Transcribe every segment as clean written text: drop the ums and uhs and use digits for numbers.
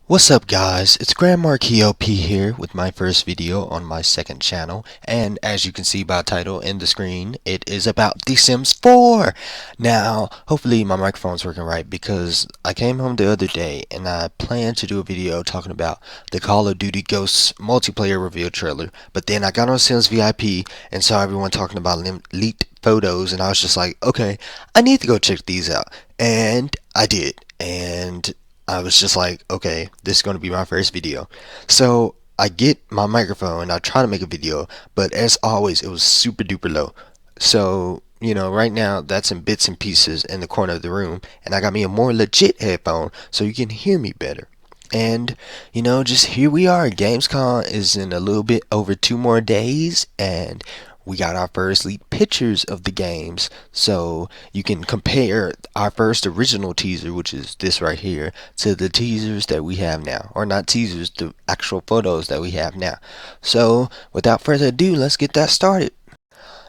What's up guys, it's Grand Marquis LP here with my first video on my second channel, and as you can see by title in the screen, it is about The Sims 4! Now, hopefully my microphone's working right because I came home the other day and I planned to do a video talking about the Call of Duty Ghosts multiplayer reveal trailer, but then I got on Sims VIP and saw everyone talking about leaked photos and I was just like, okay, I need to go check these out, and I did, and I was just like, okay, this is going to be my first video. So I get my microphone and I try to make a video, but as always, it was super duper low. So, right now that's in bits and pieces in the corner of the room, and I got me a more legit headphone so you can hear me better. And, just here we are. Gamescom is in a little bit over 2 more days, and we got our first leaked pictures of the games, so you can compare our first original teaser, which is this right here, to the teasers that we have now, or not teasers, the actual photos that we have now. So without further ado, let's get that started.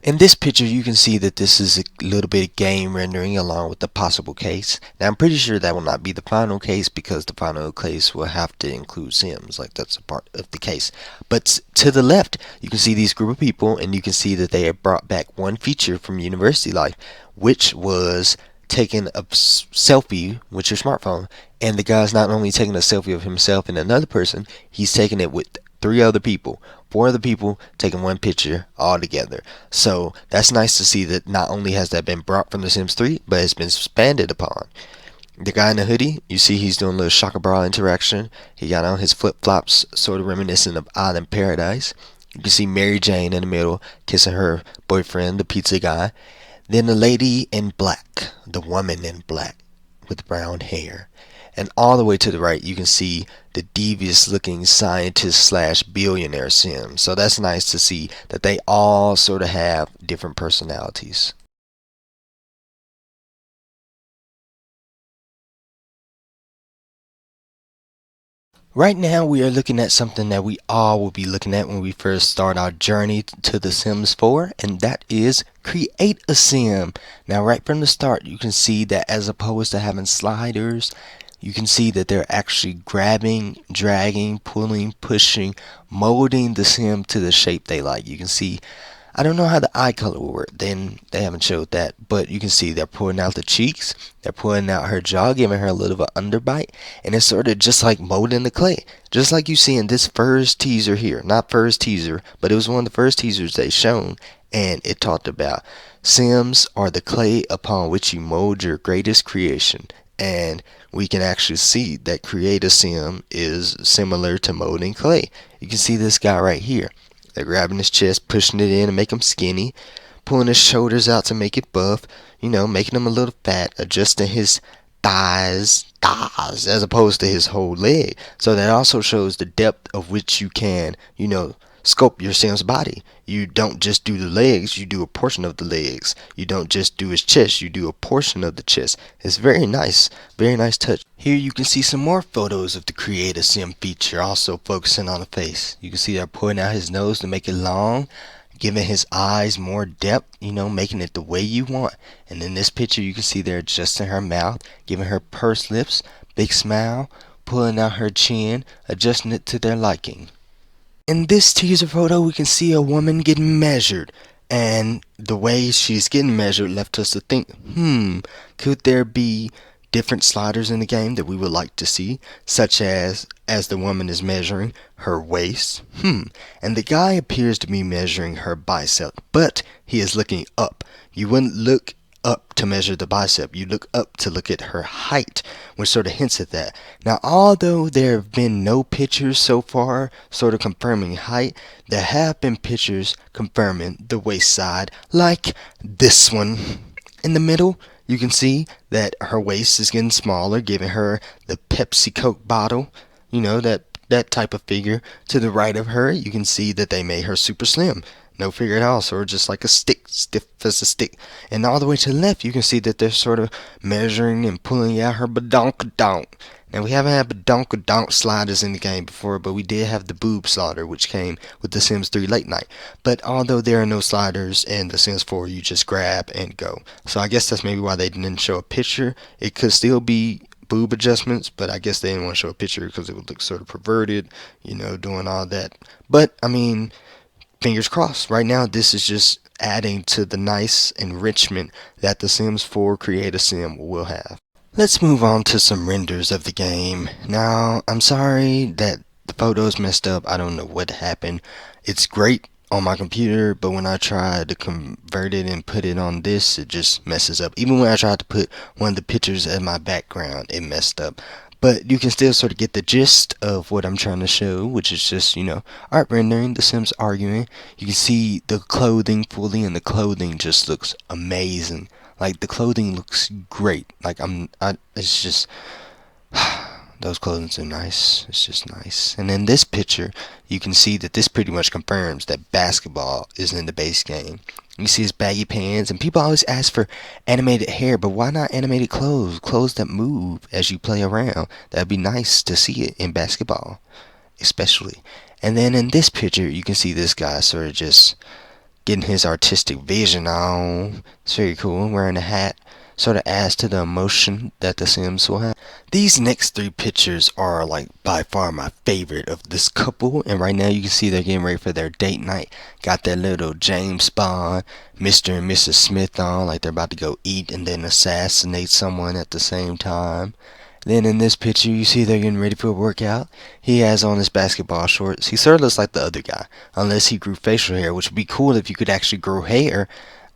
In this picture, you can see that this is a little bit of game rendering along with the possible case. Now, I'm pretty sure that will not be the final case because the final case will have to include Sims, like that's a part of the case. But to the left, you can see these group of people, and you can see that they have brought back one feature from University Life, which was taking a selfie with your smartphone. And the guy's not only taking a selfie of himself and another person, he's taking it with 3 other people, 4 other people taking one picture all together. So that's nice to see that not only has that been brought from The Sims 3, but it's been expanded upon. The guy in the hoodie, you see he's doing a little Shaka Bra interaction. He got on his flip-flops, sort of reminiscent of Island Paradise. You can see Mary Jane in the middle, kissing her boyfriend, the pizza guy. Then the lady in black, the woman in black, with brown hair. And all the way to the right, you can see the devious looking scientist slash billionaire Sim. So that's nice to see that they all sort of have different personalities. Right now we are looking at something that we all will be looking at when we first start our journey to The Sims 4, and that is create a sim. Now right from the start you can see that as opposed to having sliders, you can see that they're actually grabbing, dragging, pulling, pushing, molding the sim to the shape they like. You can see, I don't know how the eye color will work. They haven't showed that, but you can see they're pulling out the cheeks, they're pulling out her jaw, giving her a little of an underbite, and it's sort of just like molding the clay, just like you see in this first teaser here. Not first teaser, but it was one of the first teasers they shown, and it talked about Sims are the clay upon which you mold your greatest creation. And we can actually see that create a sim is similar to molding clay. You can see this guy right here. They're grabbing his chest, pushing it in to make him skinny, pulling his shoulders out to make it buff, making him a little fat, adjusting his thighs, as opposed to his whole leg. So that also shows the depth of which you can, sculpt your Sim's body. You don't just do the legs, you do a portion of the legs. You don't just do his chest, you do a portion of the chest. It's very nice touch. Here you can see some more photos of the Create a Sim feature, also focusing on the face. You can see they're pulling out his nose to make it long, giving his eyes more depth, making it the way you want. And in this picture you can see they're adjusting her mouth, giving her pursed lips, big smile, pulling out her chin, adjusting it to their liking. In this teaser photo, we can see a woman getting measured, and the way she's getting measured left us to think, could there be different sliders in the game that we would like to see, such as the woman is measuring her waist? And the guy appears to be measuring her bicep, but he is looking up. You wouldn't look up to measure the bicep, you look up to look at her height, which sort of hints at that. Now, although there have been no pictures so far sort of confirming height, there have been pictures confirming the waist side, like this one. In the middle, you can see that her waist is getting smaller, giving her the Pepsi Coke bottle, that type of figure. To the right of her, you can see that they made her super slim. No figure at all, sort of just like a stick, stiff as a stick. And all the way to the left, you can see that they're sort of measuring and pulling out her badonkadonk. Now, we haven't had badonkadonk sliders in the game before, but we did have the boob slider, which came with The Sims 3 Late Night. But although there are no sliders in The Sims 4, you just grab and go. So I guess that's maybe why they didn't show a picture. It could still be boob adjustments, but I guess they didn't want to show a picture because it would look sort of perverted, doing all that. But I mean, fingers crossed. Right now, this is just adding to the nice enrichment that The Sims 4 Create a Sim will have. Let's move on to some renders of the game. Now, I'm sorry that the photo's messed up. I don't know what happened. It's great on my computer, but when I try to convert it and put it on this, it just messes up. Even when I tried to put one of the pictures as my background, it messed up. But you can still sort of get the gist of what I'm trying to show, which is just, art rendering, The Sims arguing. You can see the clothing fully, and the clothing just looks amazing. Like, the clothing looks great. Like, it's just, those clothings are nice. It's just nice. And in this picture, you can see that this pretty much confirms that basketball is in the base game. You see his baggy pants, and people always ask for animated hair, but why not animated clothes? Clothes that move as you play around. That'd be nice to see it in basketball, especially. And then in this picture, you can see this guy sort of just getting his artistic vision on. It's very cool, wearing a hat. Sort of adds to the emotion that The Sims will have. These next three pictures are like by far my favorite of this couple, and right now you can see they're getting ready for their date night. Got that little James Bond, Mr. and Mrs. Smith on, like they're about to go eat and then assassinate someone at the same time. Then in this picture you see they're getting ready for a workout. He has on his basketball shorts. He sort of looks like the other guy, unless he grew facial hair, which would be cool if you could actually grow hair.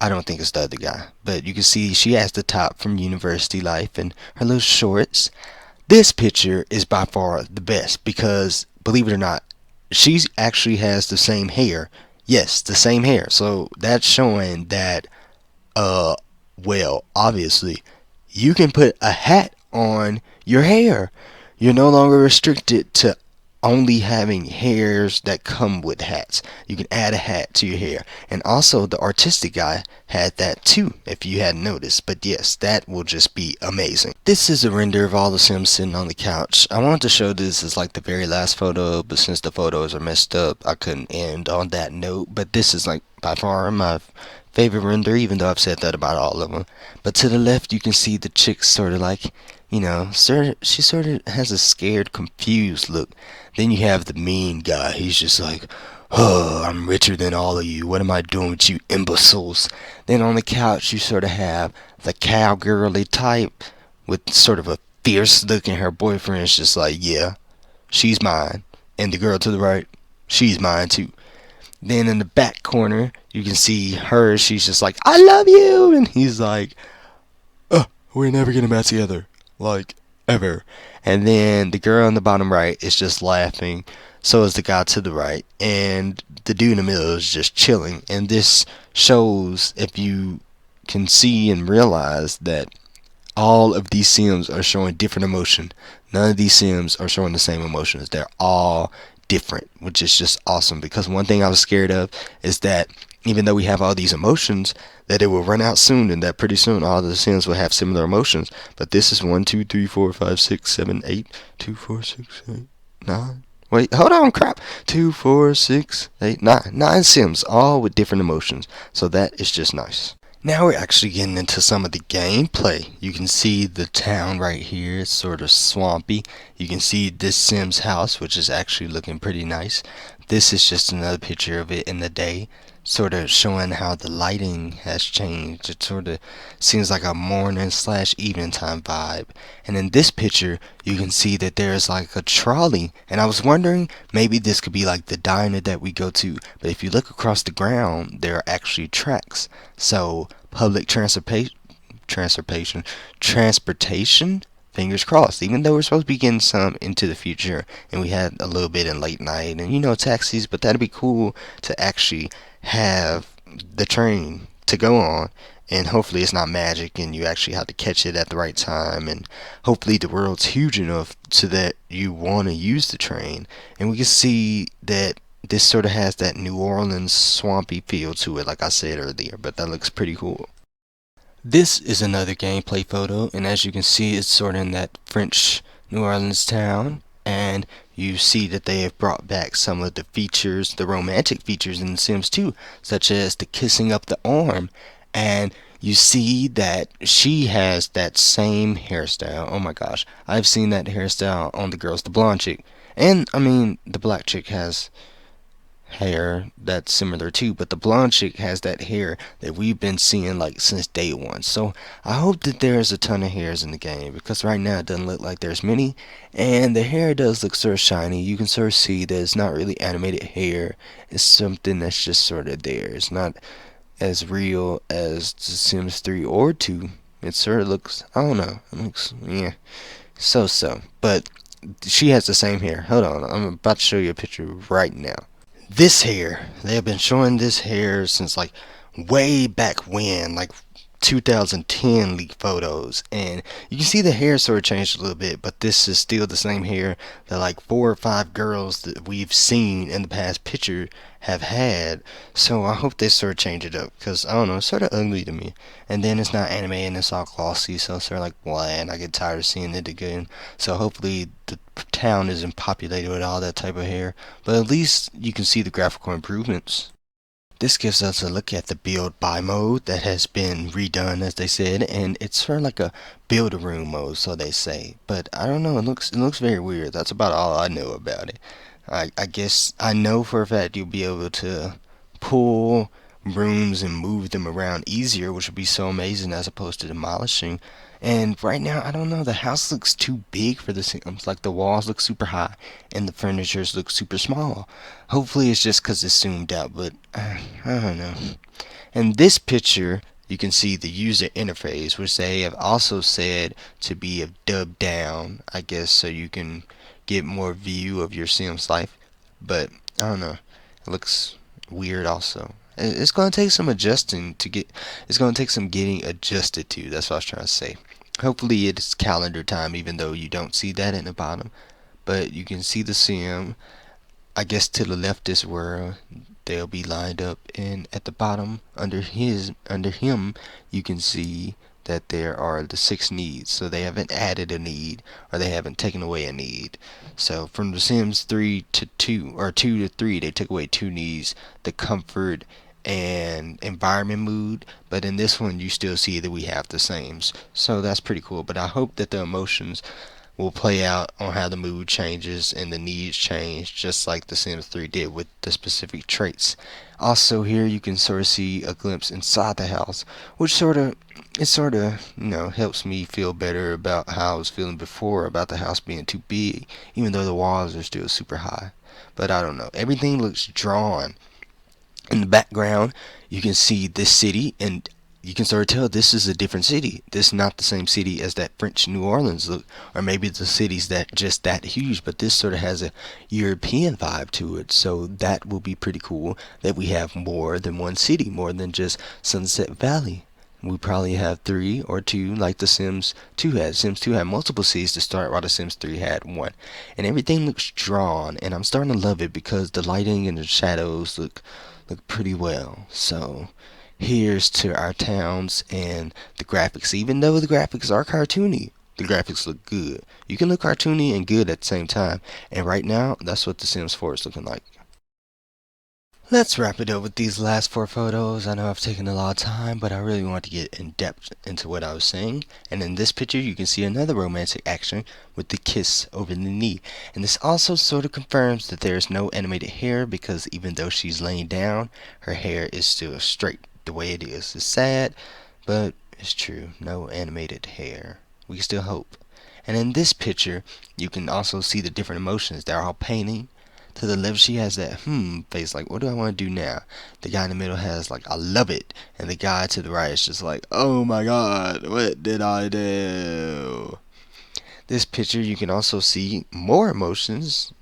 I don't think it's the other guy, but you can see she has the top from University Life and her little shorts. This picture is by far the best because, believe it or not, she actually has the same hair. Yes, the same hair. So that's showing that, well, obviously, you can put a hat on your hair. You're no longer restricted to only having hairs that come with hats. You can add a hat to your hair. And also the artistic guy had that too, if you hadn't noticed. But yes, that will just be amazing. This is a render of all the Sims sitting on the couch. I wanted to show this as like the very last photo, but since the photos are messed up, I couldn't end on that note. But this is like by far my favorite render, even though I've said that about all of them. But to the left you can see the chick sort of like, she sort of has a scared, confused look. Then you have the mean guy. He's just like, oh, I'm richer than all of you. What am I doing with you imbeciles? Then on the couch you sort of have the cowgirly type with sort of a fierce look, and her boyfriend's just like, yeah, she's mine. And the girl to the right, she's mine too. Then in the back corner you can see her. She's just like, I love you. And he's like, we're never getting back together. Like, ever. And then the girl on the bottom right is just laughing. So is the guy to the right. And the dude in the middle is just chilling. And this shows, if you can see and realize, that all of these Sims are showing different emotion. None of these Sims are showing the same emotions. They're all different, which is just awesome. Because one thing I was scared of is that even though we have all these emotions, that it will run out soon, and that pretty soon all the Sims will have similar emotions. But this is 1, 2, 3, 4, 5, 6, 7, 8, 2, 4, 6, 8, 9. Wait, hold on, crap. 2, 4, 6, 8, 9. 9 Sims, all with different emotions. So that is just nice. Now we're actually getting into some of the gameplay. You can see the town right here. It's sort of swampy. You can see this Sim's house, which is actually looking pretty nice. This is just another picture of it in the day, sort of showing how the lighting has changed. It sort of seems like a morning / evening time vibe. And in this picture you can see that there's like a trolley, and I was wondering maybe this could be like the diner that we go to, but if you look across the ground there are actually tracks. So public transportation, fingers crossed. Even though we're supposed to be getting some into the future, and we had a little bit in late night and taxis, but that'd be cool to actually have the train to go on. And hopefully it's not magic and you actually have to catch it at the right time, and hopefully the world's huge enough so that you want to use the train. And we can see that this sort of has that New Orleans swampy feel to it, like I said earlier, but that looks pretty cool. This is another gameplay photo, and as you can see, it's sort of in that French New Orleans town, and you see that they have brought back some of the features, the romantic features in The Sims 2, such as the kissing up the arm. And you see that she has that same hairstyle. Oh my gosh, I've seen that hairstyle on the girls, the blonde chick. And I mean, the black chick has hair that's similar too, but the blonde chick has that hair that we've been seeing like since day one. So I hope that there's a ton of hairs in the game, because right now it doesn't look like there's many, and the hair does look sort of shiny. You can sort of see that it's not really animated hair. It's something that's just sort of there. It's not as real as The Sims 3 or 2. It sort of looks, I don't know, it looks, yeah, so. But she has the same hair. Hold on, I'm about to show you a picture right now. This hair, they have been showing this hair since like way back when, like 2010 leaked photos, and you can see the hair sort of changed a little bit, but this is still the same hair that like 4 or 5 girls that we've seen in the past picture have had. So I hope they sort of change it up, because I don't know, it's sort of ugly to me. And then it's not anime and it's all glossy, so it's sort of like bland. I get tired of seeing it again. So hopefully the town isn't populated with all that type of hair, but at least you can see the graphical improvements. This gives us a look at the build by mode that has been redone, as they said, and it's sort of like a build a room mode, so they say. But I don't know, it looks very weird. That's about all I know about it. I guess I know for a fact you'll be able to pull rooms and move them around easier, which would be so amazing as opposed to demolishing. And right now, I don't know, the house looks too big for the Sims. Like the walls look super high and the furnitures look super small. Hopefully it's just because it's zoomed out, but I don't know. In this picture, you can see the user interface, which they have also said to be dubbed down, I guess, so you can get more view of your Sims life. But I don't know, it looks weird also. It's going to take some adjusting to get, it's going to take some getting adjusted to. That's what I was trying to say. Hopefully it's calendar time, even though you don't see that in the bottom. But you can see the Sim. I guess to the left is where they'll be lined up, and at the bottom under him you can see that there are the 6 needs. So they haven't added a need, or they haven't taken away a need. So from The Sims 3 to 2, or 2 to 3, they took away 2 needs: the comfort and environment mood. But in this one you still see that we have the same, so that's pretty cool. But I hope that the emotions will play out on how the mood changes and the needs change, just like The Sims 3 did with the specific traits. Also, here you can sort of see a glimpse inside the house, which helps me feel better about how I was feeling before about the house being too big, even though the walls are still super high. But I don't know, everything looks drawn. In the background, you can see this city, and you can sort of tell this is a different city. This is not the same city as that French New Orleans look, or maybe the city's that just that huge, but this sort of has a European vibe to it. So that will be pretty cool that we have more than one city, more than just Sunset Valley. We probably have 3 or 2, like The Sims 2 had. Sims 2 had multiple cities to start, while The Sims 3 had one. And everything looks drawn, and I'm starting to love it because the lighting and the shadows look pretty well. So here's to our towns and the graphics. Even though the graphics are cartoony, the graphics look good. You can look cartoony and good at the same time. And right now, that's what The Sims 4 is looking like. Let's wrap it up with these last 4 photos. I know I've taken a lot of time, but I really want to get in depth into what I was saying. And in this picture, you can see another romantic action with the kiss over the knee. And this also sort of confirms that there is no animated hair, because even though she's laying down, her hair is still straight the way it is. It's sad, but it's true. No animated hair. We can still hope. And in this picture, you can also see the different emotions. They're all painting. To the left, she has that face, like, what do I want to do now? The guy in the middle has like, I love it, and the guy to the right is just like, oh my god, what did I do? This picture, you can also see more emotions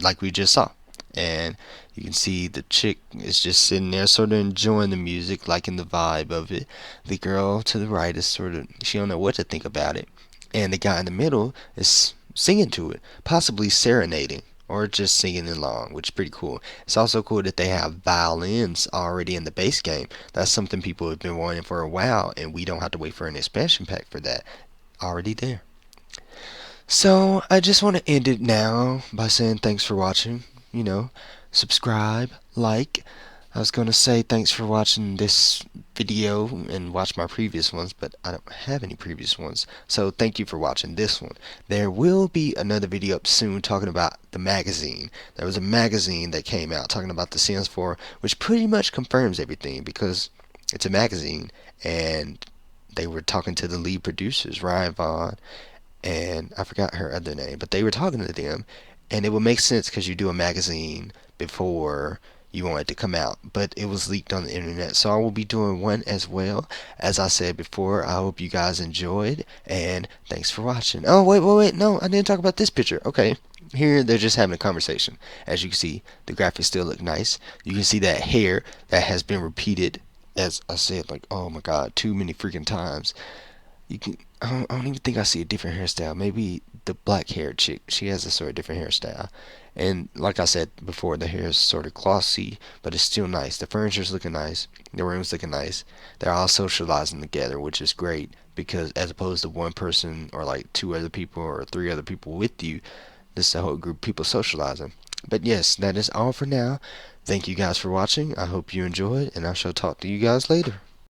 like we just saw, and you can see the chick is just sitting there sort of enjoying the music, liking the vibe of it. The girl to the right is sort of, she don't know what to think about it, and the guy in the middle is singing to it, possibly serenading or just singing along, which is pretty cool. It's also cool that they have violins already in the base game. That's something people have been wanting for a while, and we don't have to wait for an expansion pack for that. Already there. So I just want to end it now by saying thanks for watching. Subscribe, like, I was gonna say thanks for watching this video and watch my previous ones, but I don't have any previous ones. So thank you for watching this one. There will be another video up soon talking about the magazine. There was a magazine that came out talking about The Sims 4, which pretty much confirms everything because it's a magazine and they were talking to the lead producers, Ryan Vaughn, and I forgot her other name, but they were talking to them, and it would make sense because you do a magazine before you want it to come out, but it was leaked on the internet, so I will be doing one as well. As I said before, I hope you guys enjoyed, and thanks for watching. Oh, wait, no, I didn't talk about this picture. Okay, here they're just having a conversation. As you can see, the graphics still look nice. You can see that hair that has been repeated, as I said, like, oh my god, too many freaking times. You can. I don't even think I see a different hairstyle. Maybe the black haired chick. She has a sort of different hairstyle. And like I said before, the hair is sort of glossy, but it's still nice. The furniture's looking nice. The room's looking nice. They're all socializing together, which is great because as opposed to one person or like two other people or three other people with you, this is a whole group of people socializing. But yes, that is all for now. Thank you guys for watching. I hope you enjoyed, and I shall talk to you guys later.